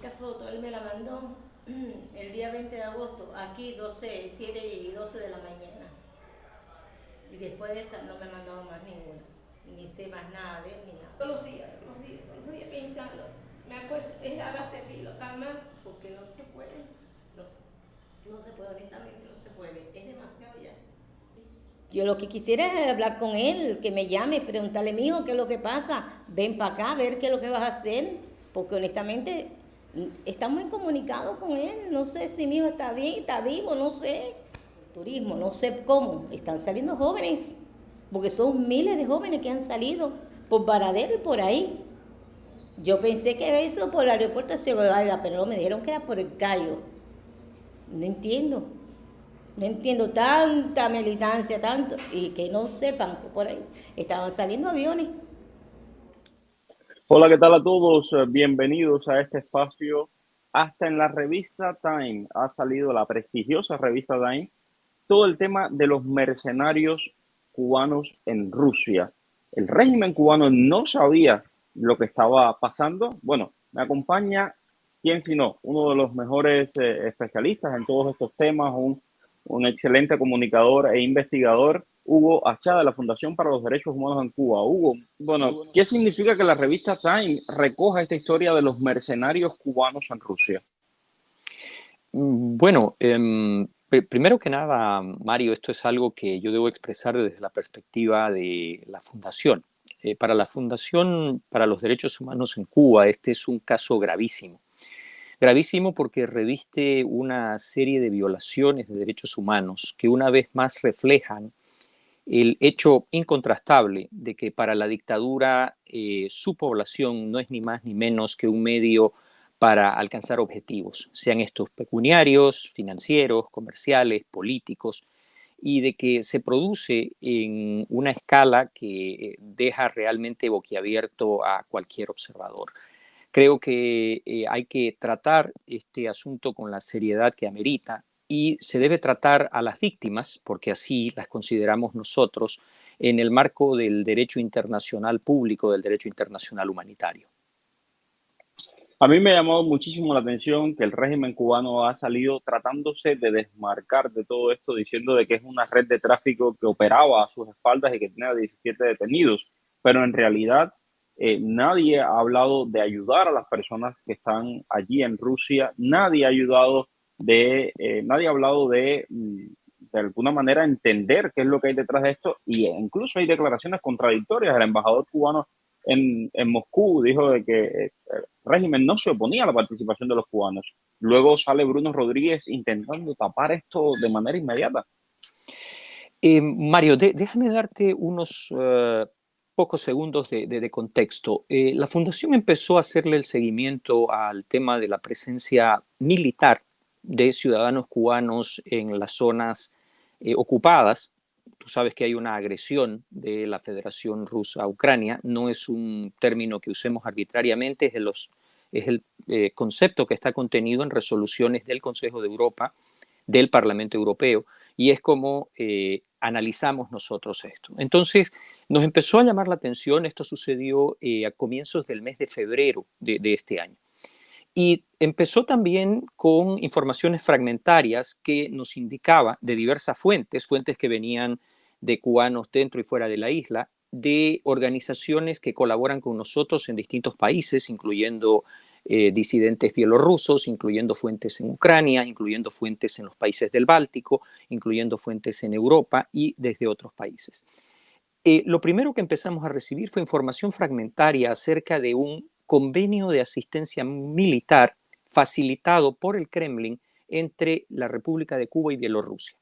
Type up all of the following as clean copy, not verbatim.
Esta foto él me la mandó el día 20 de agosto, aquí 12, 7 y 12 de la mañana. Y después de esa no me ha mandado más ninguna. Ni sé más nada de él, ni nada. Todos los días pensando. Me acuesto, es a base de la cama, porque no se puede. No, no se puede, honestamente, no se puede. Es demasiado ya. Yo lo que quisiera es hablar con él, que me llame, preguntarle, mijo, ¿qué es lo que pasa? Ven para acá a ver qué es lo que vas a hacer. Porque honestamente estamos incomunicados con él. No sé si mi hijo está bien, está vivo, no sé. Turismo, no sé cómo. Están saliendo jóvenes. Porque son miles de jóvenes que han salido por Varadero y por ahí. Yo pensé que había sido por el aeropuerto de Ciego de Valga, pero no me dijeron que era por el Cayo. No entiendo. No entiendo tanta militancia, tanto, y que no sepan que por ahí estaban saliendo aviones. Hola, ¿qué tal a todos? Bienvenidos a este espacio. Hasta en la revista Time ha salido la prestigiosa revista Time todo el tema de los mercenarios cubanos en Rusia. El régimen cubano no sabía lo que estaba pasando. Bueno, me acompaña, quién sino, uno de los mejores especialistas en todos estos temas, un excelente comunicador e investigador, Hugo Achá, de la Fundación para los Derechos Humanos en Cuba. Hugo, bueno, ¿qué significa que la revista Time recoja esta historia de los mercenarios cubanos en Rusia? Bueno, primero que nada, Mario, esto es algo que yo debo expresar desde la perspectiva de la Fundación. Para la Fundación para los Derechos Humanos en Cuba, este es un caso gravísimo. Gravísimo porque reviste una serie de violaciones de derechos humanos que una vez más reflejan el hecho incontrastable de que para la dictadura su población no es ni más ni menos que un medio para alcanzar objetivos, sean estos pecuniarios, financieros, comerciales, políticos, y de que se produce en una escala que deja realmente boquiabierto a cualquier observador. Creo que hay que tratar este asunto con la seriedad que amerita y se debe tratar a las víctimas, porque así las consideramos nosotros, en el marco del derecho internacional público, del derecho internacional humanitario. A mí me ha llamado muchísimo la atención que el régimen cubano ha salido tratándose de desmarcar de todo esto, diciendo de que es una red de tráfico que operaba a sus espaldas y que tenía 17 detenidos. Pero en realidad nadie ha hablado de ayudar a las personas que están allí en Rusia, nadie ha ayudado nadie ha hablado de alguna manera entender qué es lo que hay detrás de esto, y incluso hay declaraciones contradictorias. El embajador cubano en Moscú dijo de que régimen no se oponía a la participación de los cubanos. Luego sale Bruno Rodríguez intentando tapar esto de manera inmediata. Mario, déjame darte unos pocos segundos de contexto. La Fundación empezó a hacerle el seguimiento al tema de la presencia militar de ciudadanos cubanos en las zonas ocupadas. Tú sabes que hay una agresión de la Federación Rusa a Ucrania. No es un término que usemos arbitrariamente, es el concepto que está contenido en resoluciones del Consejo de Europa, del Parlamento Europeo, y es como analizamos nosotros esto. Entonces, nos empezó a llamar la atención, esto sucedió a comienzos del mes de febrero de este año. Y empezó también con informaciones fragmentarias que nos indicaba de diversas fuentes, fuentes que venían de cubanos dentro y fuera de la isla, de organizaciones que colaboran con nosotros en distintos países, incluyendo disidentes bielorrusos, incluyendo fuentes en Ucrania, incluyendo fuentes en los países del Báltico, incluyendo fuentes en Europa y desde otros países. Lo primero que empezamos a recibir fue información fragmentaria acerca de un convenio de asistencia militar facilitado por el Kremlin entre la República de Cuba y Bielorrusia.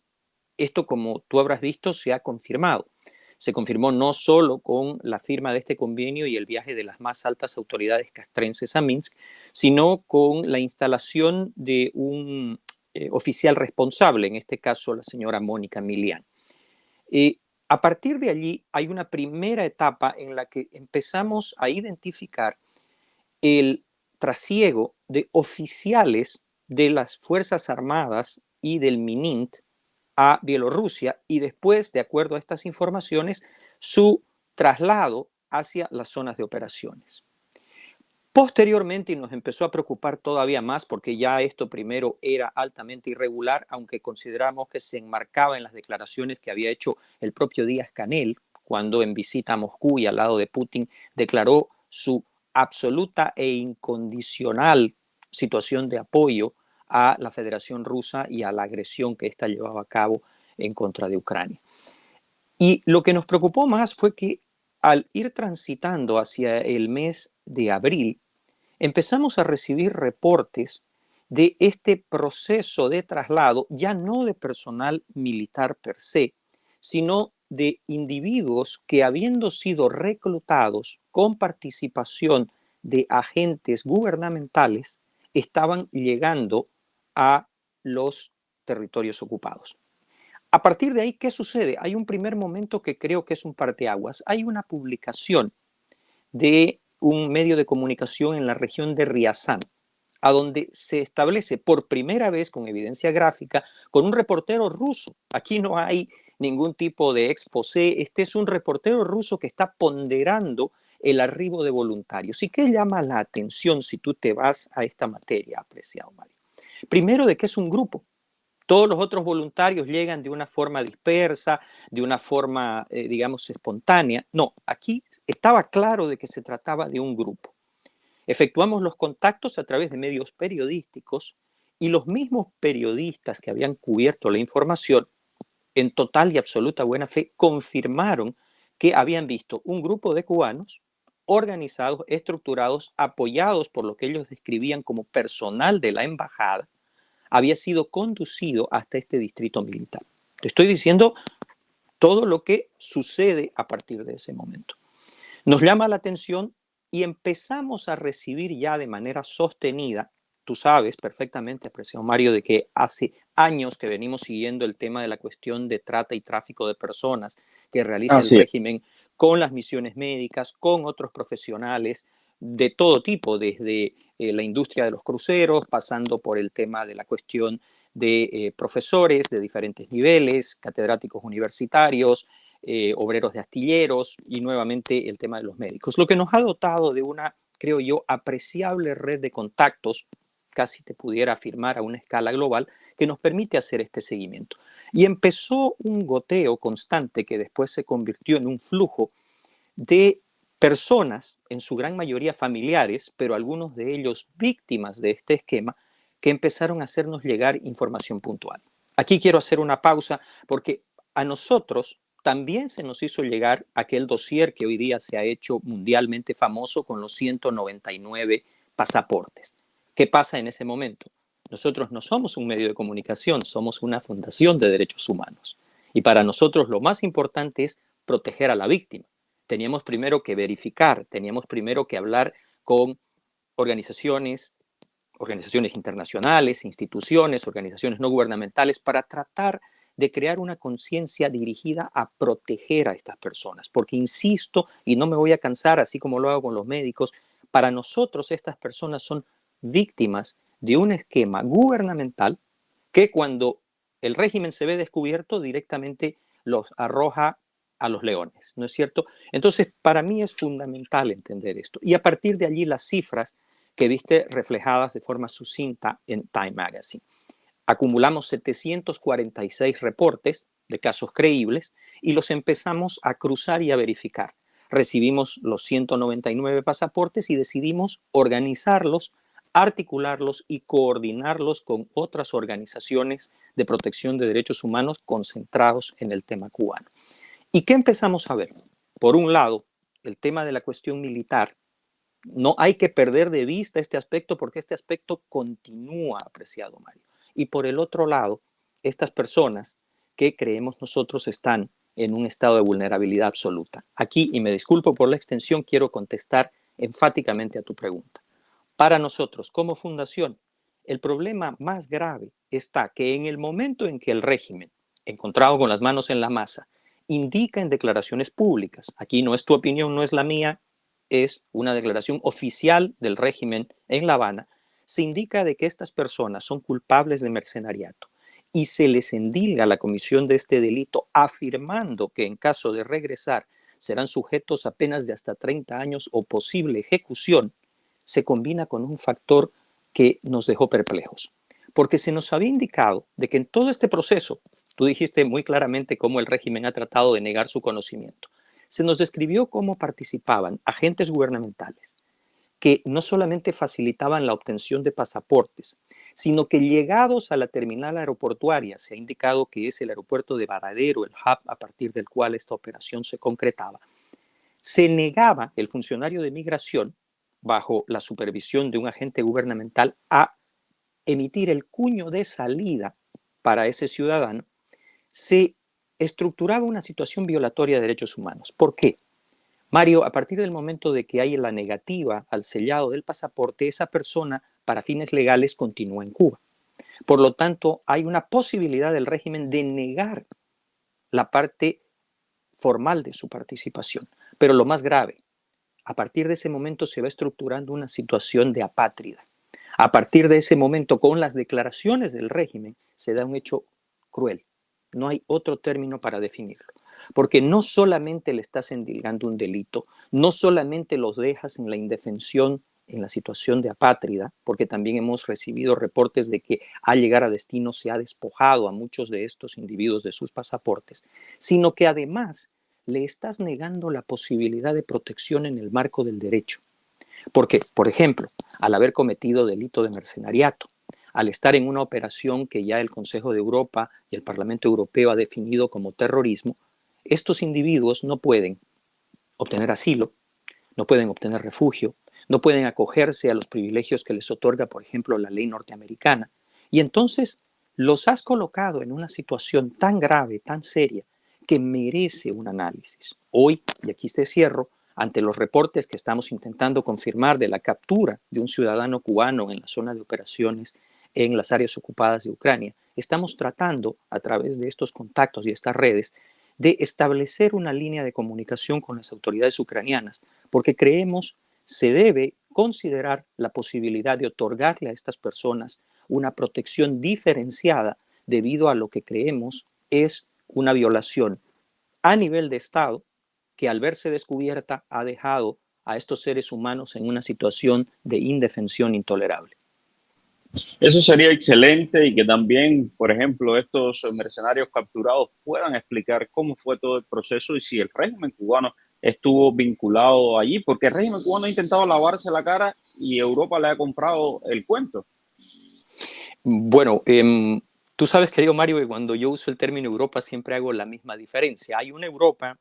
Esto, como tú habrás visto, se ha confirmado. Se confirmó no solo con la firma de este convenio y el viaje de las más altas autoridades castrenses a Minsk, sino con la instalación de un oficial responsable, en este caso la señora Mónica Milian. A partir de allí hay una primera etapa en la que empezamos a identificar el trasiego de oficiales de las Fuerzas Armadas y del MININT a Bielorrusia y después, de acuerdo a estas informaciones, su traslado hacia las zonas de operaciones. Posteriormente, y nos empezó a preocupar todavía más porque ya esto primero era altamente irregular, aunque consideramos que se enmarcaba en las declaraciones que había hecho el propio Díaz-Canel cuando en visita a Moscú y al lado de Putin declaró su absoluta e incondicional situación de apoyo a la Federación Rusa y a la agresión que ésta llevaba a cabo en contra de Ucrania. Y lo que nos preocupó más fue que al ir transitando hacia el mes de abril, empezamos a recibir reportes de este proceso de traslado, ya no de personal militar per se, sino de individuos que, habiendo sido reclutados con participación de agentes gubernamentales, estaban llegando a los territorios ocupados. A partir de ahí, ¿qué sucede? Hay un primer momento que creo que es un parteaguas. Hay una publicación de un medio de comunicación en la región de Riazán, a donde se establece por primera vez con evidencia gráfica, con un reportero ruso. Aquí no hay ningún tipo de exposé, este es un reportero ruso que está ponderando el arribo de voluntarios. ¿Y qué llama la atención si tú te vas a esta materia, apreciado Mario? Primero, de que es un grupo. Todos los otros voluntarios llegan de una forma dispersa, de una forma, digamos, espontánea. No, aquí estaba claro de que se trataba de un grupo. Efectuamos los contactos a través de medios periodísticos y los mismos periodistas que habían cubierto la información, en total y absoluta buena fe, confirmaron que habían visto un grupo de cubanos organizados, estructurados, apoyados por lo que ellos describían como personal de la embajada, había sido conducido hasta este distrito militar. Te estoy diciendo todo lo que sucede a partir de ese momento. Nos llama la atención y empezamos a recibir ya de manera sostenida. Tú sabes perfectamente, apreciado Mario, de que hace años que venimos siguiendo el tema de la cuestión de trata y tráfico de personas que realiza el régimen con las misiones médicas, con otros profesionales de todo tipo, desde la industria de los cruceros, pasando por el tema de la cuestión de profesores de diferentes niveles, catedráticos universitarios, obreros de astilleros y nuevamente el tema de los médicos. Lo que nos ha dotado de una, creo yo, apreciable red de contactos, casi te pudiera afirmar a una escala global, que nos permite hacer este seguimiento. Y empezó un goteo constante que después se convirtió en un flujo de personas, en su gran mayoría familiares, pero algunos de ellos víctimas de este esquema, que empezaron a hacernos llegar información puntual. Aquí quiero hacer una pausa porque a nosotros también se nos hizo llegar aquel dossier que hoy día se ha hecho mundialmente famoso con los 199 pasaportes. ¿Qué pasa en ese momento? Nosotros no somos un medio de comunicación, somos una fundación de derechos humanos. Y para nosotros lo más importante es proteger a la víctima. Teníamos primero que verificar, teníamos primero que hablar con organizaciones internacionales, instituciones, organizaciones no gubernamentales, para tratar de crear una conciencia dirigida a proteger a estas personas. Porque insisto, y no me voy a cansar, así como lo hago con los médicos, para nosotros estas personas son víctimas de un esquema gubernamental que cuando el régimen se ve descubierto directamente los arroja a los leones, ¿no es cierto? Entonces, para mí es fundamental entender esto. Y a partir de allí las cifras que viste reflejadas de forma sucinta en Time Magazine. Acumulamos 746 reportes de casos creíbles y los empezamos a cruzar y a verificar. Recibimos los 199 pasaportes y decidimos organizarlos, articularlos y coordinarlos con otras organizaciones de protección de derechos humanos concentrados en el tema cubano. ¿Y qué empezamos a ver? Por un lado, el tema de la cuestión militar. No hay que perder de vista este aspecto porque este aspecto continúa, apreciado Mario. Y por el otro lado, estas personas que creemos nosotros están en un estado de vulnerabilidad absoluta. Aquí, y me disculpo por la extensión, quiero contestar enfáticamente a tu pregunta. Para nosotros, como fundación, el problema más grave está que en el momento en que el régimen, encontrado con las manos en la masa, indica en declaraciones públicas, aquí no es tu opinión, no es la mía, es una declaración oficial del régimen en La Habana, se indica de que estas personas son culpables de mercenariato y se les endilga la comisión de este delito afirmando que en caso de regresar serán sujetos a penas de hasta 30 años o posible ejecución. se combina con un factor que nos dejó perplejos. Porque se nos había indicado de que en todo este proceso, tú dijiste muy claramente cómo el régimen ha tratado de negar su conocimiento. Se nos describió cómo participaban agentes gubernamentales que no solamente facilitaban la obtención de pasaportes, sino que llegados a la terminal aeroportuaria, se ha indicado que es el aeropuerto de Varadero, el hub a partir del cual esta operación se concretaba, se negaba el funcionario de migración, bajo la supervisión de un agente gubernamental, a emitir el cuño de salida para ese ciudadano. Se estructuraba una situación violatoria de derechos humanos. ¿Por qué? Mario, a partir del momento de que hay la negativa al sellado del pasaporte, esa persona, para fines legales, continúa en Cuba. Por lo tanto, hay una posibilidad del régimen de negar la parte formal de su participación. Pero lo más grave, a partir de ese momento se va estructurando una situación de apátrida. A partir de ese momento, con las declaraciones del régimen, se da un hecho cruel. No hay otro término para definirlo. Porque no solamente le estás endilgando un delito, no solamente los dejas en la indefensión, en la situación de apátrida, porque también hemos recibido reportes de que al llegar a destino se ha despojado a muchos de estos individuos de sus pasaportes, sino que además le estás negando la posibilidad de protección en el marco del derecho. Porque, por ejemplo, al haber cometido delito de mercenariato, al estar en una operación que ya el Consejo de Europa y el Parlamento Europeo ha definido como terrorismo, estos individuos no pueden obtener asilo, no pueden obtener refugio, no pueden acogerse a los privilegios que les otorga, por ejemplo, la ley norteamericana. Y entonces los has colocado en una situación tan grave, tan seria, que merece un análisis. Hoy, y aquí te cierro, ante los reportes que estamos intentando confirmar de la captura de un ciudadano cubano en la zona de operaciones en las áreas ocupadas de Ucrania, estamos tratando, a través de estos contactos y estas redes, de establecer una línea de comunicación con las autoridades ucranianas, porque creemos se debe considerar la posibilidad de otorgarle a estas personas una protección diferenciada debido a lo que creemos es una violación a nivel de Estado que al verse descubierta ha dejado a estos seres humanos en una situación de indefensión intolerable. Eso sería excelente y que también, por ejemplo, estos mercenarios capturados puedan explicar cómo fue todo el proceso y si el régimen cubano estuvo vinculado allí, porque el régimen cubano ha intentado lavarse la cara y Europa le ha comprado el cuento. Bueno, tú sabes, querido Mario, que cuando yo uso el término Europa siempre hago la misma diferencia. Hay una Europa,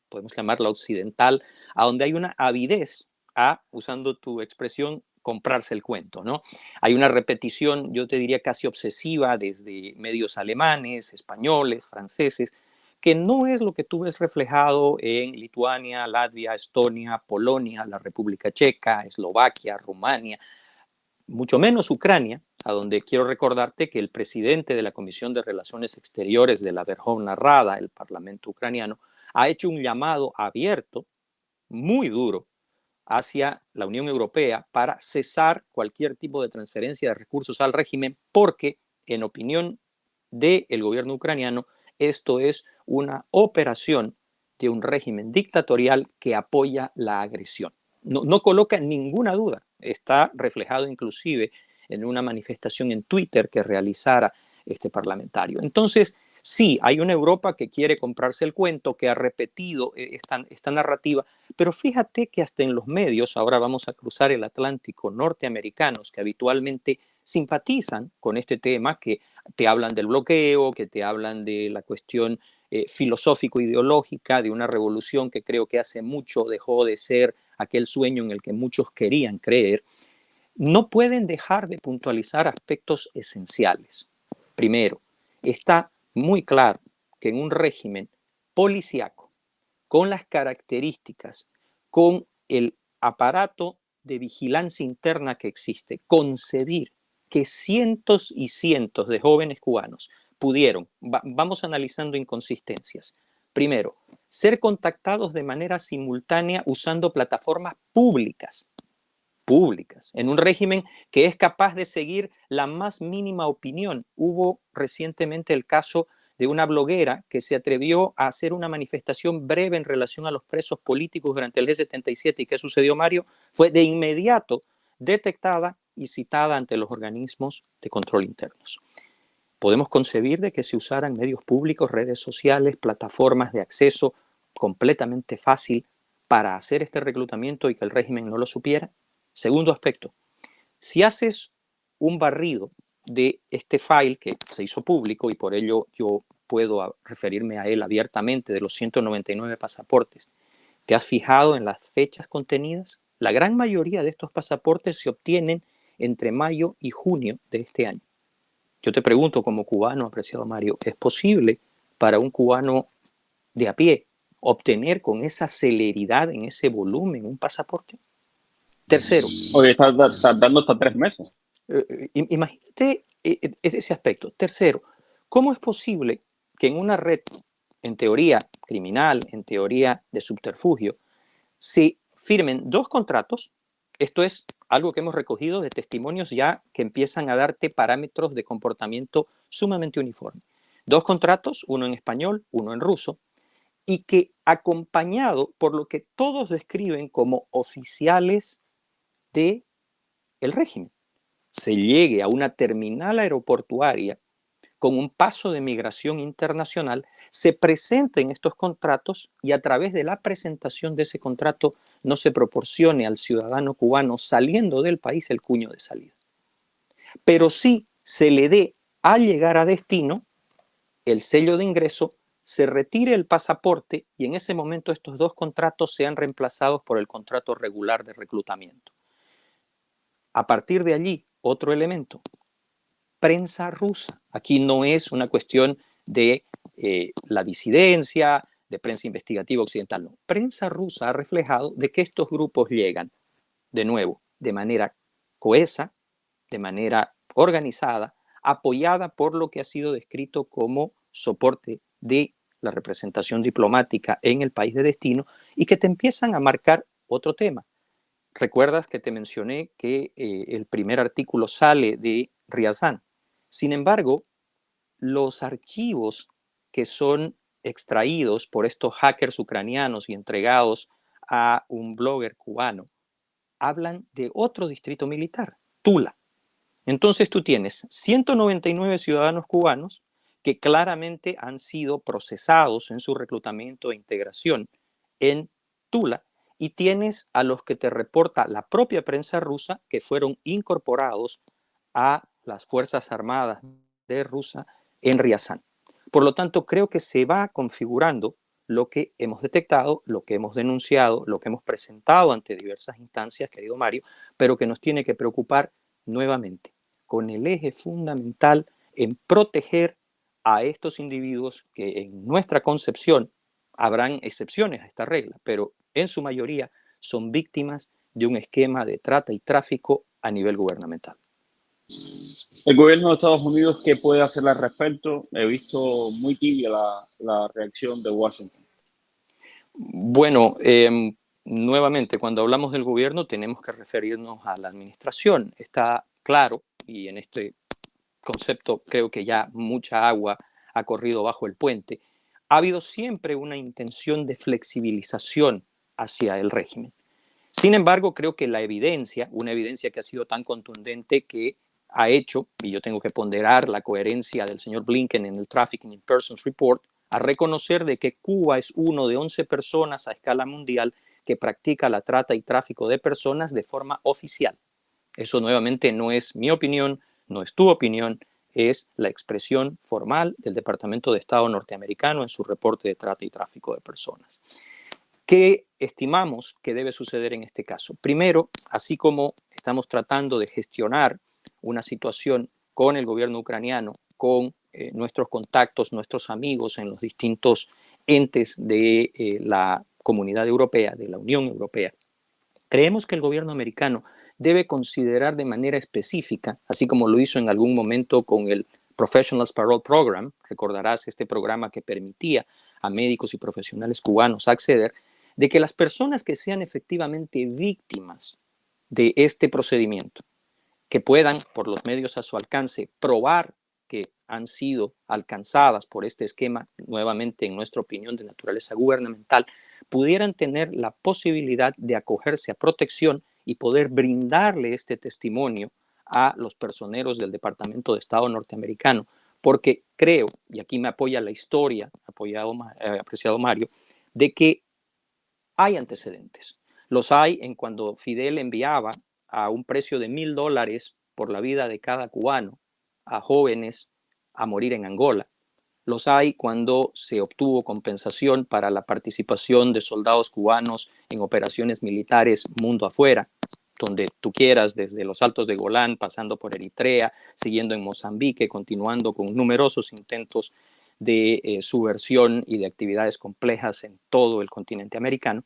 podemos llamarla occidental, a donde hay una avidez a, usando tu expresión, comprarse el cuento, ¿no? Hay una repetición, yo te diría casi obsesiva, desde medios alemanes, españoles, franceses, que no es lo que tú ves reflejado en Lituania, Latvia, Estonia, Polonia, la República Checa, Eslovaquia, Rumania, mucho menos Ucrania, a donde quiero recordarte que el presidente de la Comisión de Relaciones Exteriores de la Verkhovna Rada, el Parlamento ucraniano, ha hecho un llamado abierto, muy duro, hacia la Unión Europea para cesar cualquier tipo de transferencia de recursos al régimen, porque, en opinión del gobierno ucraniano, esto es una operación de un régimen dictatorial que apoya la agresión. No coloca ninguna duda, está reflejado inclusive en una manifestación en Twitter que realizara este parlamentario. Entonces, sí, hay una Europa que quiere comprarse el cuento, que ha repetido esta narrativa, pero fíjate que hasta en los medios, ahora vamos a cruzar el Atlántico, norteamericanos que habitualmente simpatizan con este tema, que te hablan del bloqueo, que te hablan de la cuestión filosófico-ideológica, de una revolución que creo que hace mucho dejó de ser aquel sueño en el que muchos querían creer, no pueden dejar de puntualizar aspectos esenciales. Primero, está muy claro que en un régimen policíaco, con las características, con el aparato de vigilancia interna que existe, concebir que cientos y cientos de jóvenes cubanos pudieron, vamos analizando inconsistencias. Primero, ser contactados de manera simultánea usando plataformas públicas, en un régimen que es capaz de seguir la más mínima opinión. Hubo recientemente el caso de una bloguera que se atrevió a hacer una manifestación breve en relación a los presos políticos durante el G77. ¿Y qué sucedió, Mario? Fue de inmediato detectada y citada ante los organismos de control internos. Podemos concebir de que se usaran medios públicos, redes sociales, plataformas de acceso completamente fácil para hacer este reclutamiento y que el régimen no lo supiera. Segundo aspecto, si haces un barrido de este file que se hizo público y por ello yo puedo referirme a él abiertamente, de los 199 pasaportes, ¿te has fijado en las fechas contenidas? La gran mayoría de estos pasaportes se obtienen entre mayo y junio de este año. Yo te pregunto como cubano, apreciado Mario, ¿es posible para un cubano de a pie obtener con esa celeridad, en ese volumen, un pasaporte? Tercero. Oye, está dando hasta 3 meses. Imagínate ese aspecto. Tercero, ¿cómo es posible que en una red, en teoría criminal, en teoría de subterfugio, se firmen 2 contratos? Esto es algo que hemos recogido de testimonios ya que empiezan a darte parámetros de comportamiento sumamente uniforme. 2 contratos, uno en español, uno en ruso, y que acompañado por lo que todos describen como oficiales del régimen, se llegue a una terminal aeroportuaria con un paso de migración internacional, se presenten estos contratos y a través de la presentación de ese contrato no se proporcione al ciudadano cubano saliendo del país el cuño de salida. Pero sí se le dé al llegar a destino el sello de ingreso, se retire el pasaporte y en ese momento estos 2 contratos sean reemplazados por el contrato regular de reclutamiento. A partir de allí, otro elemento, prensa rusa. Aquí no es una cuestión de la disidencia, de prensa investigativa occidental, no. Prensa rusa ha reflejado de que estos grupos llegan, de nuevo, de manera cohesa, de manera organizada, apoyada por lo que ha sido descrito como soporte de la representación diplomática en el país de destino y que te empiezan a marcar otro tema. Recuerdas que te mencioné que el primer artículo sale de Ryazan. Sin embargo, los archivos que son extraídos por estos hackers ucranianos y entregados a un blogger cubano hablan de otro distrito militar, Tula. Entonces tú tienes 199 ciudadanos cubanos que claramente han sido procesados en su reclutamiento e integración en Tula y tienes a los que te reporta la propia prensa rusa que fueron incorporados a las Fuerzas Armadas de Rusia en Ryazan. Por lo tanto, creo que se va configurando lo que hemos detectado, lo que hemos denunciado, lo que hemos presentado ante diversas instancias, querido Mario, pero que nos tiene que preocupar nuevamente, con el eje fundamental en proteger a estos individuos que en nuestra concepción habrán excepciones a esta regla, pero en su mayoría son víctimas de un esquema de trata y tráfico a nivel gubernamental. El gobierno de Estados Unidos, ¿qué puede hacer al respecto? He visto muy tibia la reacción de Washington. Bueno, nuevamente, cuando hablamos del gobierno tenemos que referirnos a la administración. Está claro, y en este concepto creo que ya mucha agua ha corrido bajo el puente, ha habido siempre una intención de flexibilización hacia el régimen. Sin embargo, creo que la evidencia, una evidencia que ha sido tan contundente que ha hecho, y yo tengo que ponderar la coherencia del señor Blinken en el Trafficking in Persons Report, a reconocer de que Cuba es uno de 11 personas a escala mundial que practica la trata y tráfico de personas de forma oficial. Eso nuevamente no es mi opinión, no es tu opinión, es la expresión formal del Departamento de Estado norteamericano en su reporte de trata y tráfico de personas. ¿Qué estimamos que debe suceder en este caso? Primero, así como estamos tratando de gestionar una situación con el gobierno ucraniano, con nuestros contactos, nuestros amigos en los distintos entes de la comunidad europea, de la Unión Europea, creemos que el gobierno americano debe considerar de manera específica, así como lo hizo en algún momento con el Professionals Parole Program, recordarás este programa que permitía a médicos y profesionales cubanos acceder, de que las personas que sean efectivamente víctimas de este procedimiento, que puedan, por los medios a su alcance, probar que han sido alcanzadas por este esquema, nuevamente en nuestra opinión de naturaleza gubernamental, pudieran tener la posibilidad de acogerse a protección y poder brindarle este testimonio a los personeros del Departamento de Estado norteamericano, porque creo, y aquí me apoya la historia, apreciado Mario, de que hay antecedentes. Los hay en cuando Fidel enviaba a un precio de $1,000 por la vida de cada cubano a jóvenes a morir en Angola. Los hay cuando se obtuvo compensación para la participación de soldados cubanos en operaciones militares mundo afuera, donde tú quieras, desde los Altos de Golán, pasando por Eritrea, siguiendo en Mozambique, continuando con numerosos intentos de subversión y de actividades complejas en todo el continente americano,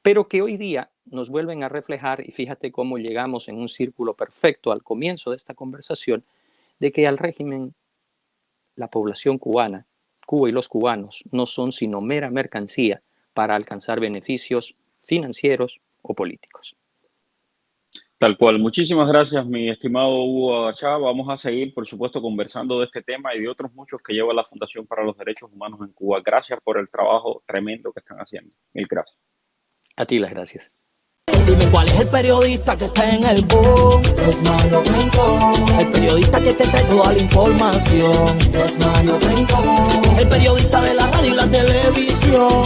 pero que hoy día nos vuelven a reflejar, y fíjate cómo llegamos en un círculo perfecto al comienzo de esta conversación, de que al régimen, la población cubana, Cuba y los cubanos, no son sino mera mercancía para alcanzar beneficios financieros o políticos. Tal cual. Muchísimas gracias, mi estimado Hugo Agachá. Vamos a seguir, por supuesto, conversando de este tema y de otros muchos que lleva la Fundación para los Derechos Humanos en Cuba. Gracias por el trabajo tremendo que están haciendo. Mil gracias. A ti las gracias. Dime cuál es el periodista que está en el boom. Es Mario Rincón. El periodista que te trae toda la información. Es Mario Rincón. El periodista de la radio y la televisión.